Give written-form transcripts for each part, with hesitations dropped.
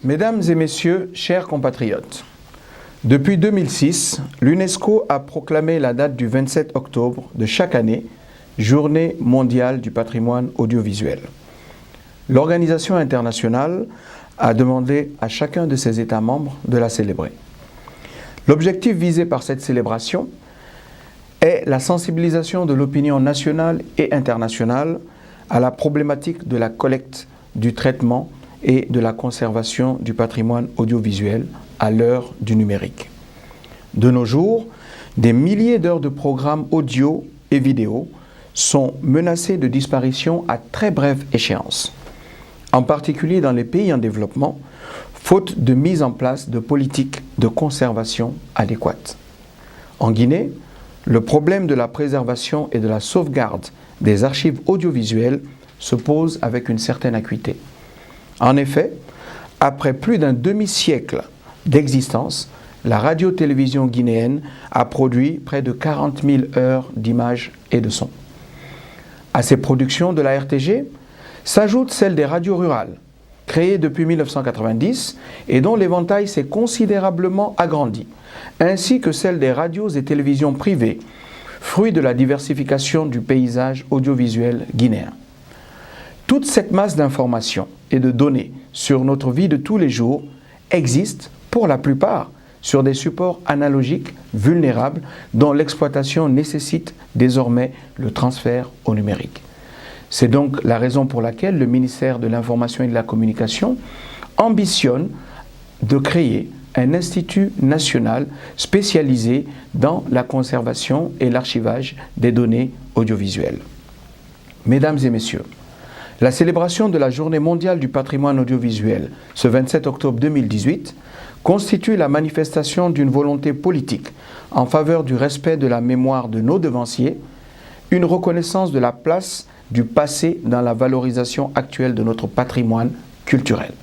Mesdames et messieurs, chers compatriotes, depuis 2006, l'UNESCO a proclamé la date du 27 octobre de chaque année, Journée mondiale du patrimoine audiovisuel. L'organisation internationale a demandé à chacun de ses États membres de la célébrer. L'objectif visé par cette célébration est la sensibilisation de l'opinion nationale et internationale à la problématique de la collecte, du traitement et de la conservation du patrimoine audiovisuel à l'heure du numérique. De nos jours, des milliers d'heures de programmes audio et vidéo sont menacés de disparition à très brève échéance, en particulier dans les pays en développement, faute de mise en place de politiques de conservation adéquates. En Guinée, le problème de la préservation et de la sauvegarde des archives audiovisuelles se pose avec une certaine acuité. En effet, après plus d'un demi-siècle d'existence, la radio-télévision guinéenne a produit près de 40 000 heures d'images et de sons. À ces productions de la RTG s'ajoute celle des radios rurales, créées depuis 1990 et dont l'éventail s'est considérablement agrandi, ainsi que celle des radios et télévisions privées, fruit de la diversification du paysage audiovisuel guinéen. Toute cette masse d'informations et de données sur notre vie de tous les jours existe, pour la plupart, sur des supports analogiques vulnérables dont l'exploitation nécessite désormais le transfert au numérique. C'est donc la raison pour laquelle le ministère de l'Information et de la Communication ambitionne de créer un institut national spécialisé dans la conservation et l'archivage des données audiovisuelles. Mesdames et messieurs, la célébration de la Journée mondiale du patrimoine audiovisuel, ce 27 octobre 2018, constitue la manifestation d'une volonté politique en faveur du respect de la mémoire de nos devanciers, une reconnaissance de la place du passé dans la valorisation actuelle de notre patrimoine culturel.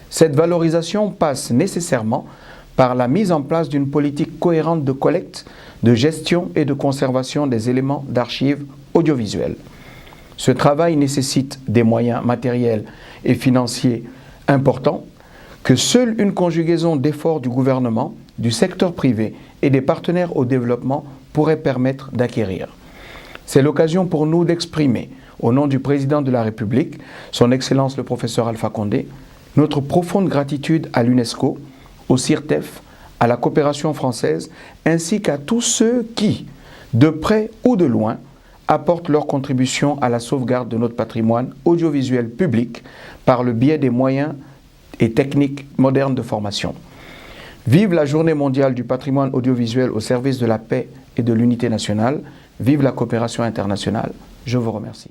Cette valorisation passe nécessairement par la mise en place d'une politique cohérente de collecte, de gestion et de conservation des éléments d'archives audiovisuelles. Ce travail nécessite des moyens matériels et financiers importants que seule une conjugaison d'efforts du gouvernement, du secteur privé et des partenaires au développement pourrait permettre d'acquérir. C'est l'occasion pour nous d'exprimer, au nom du président de la République, son Excellence le professeur Alpha Condé, notre profonde gratitude à l'UNESCO, au CIRTEF, à la coopération française, ainsi qu'à tous ceux qui, de près ou de loin, apportent leur contribution à la sauvegarde de notre patrimoine audiovisuel public par le biais des moyens et techniques modernes de formation. Vive la Journée mondiale du patrimoine audiovisuel au service de la paix et de l'unité nationale. Vive la coopération internationale. Je vous remercie.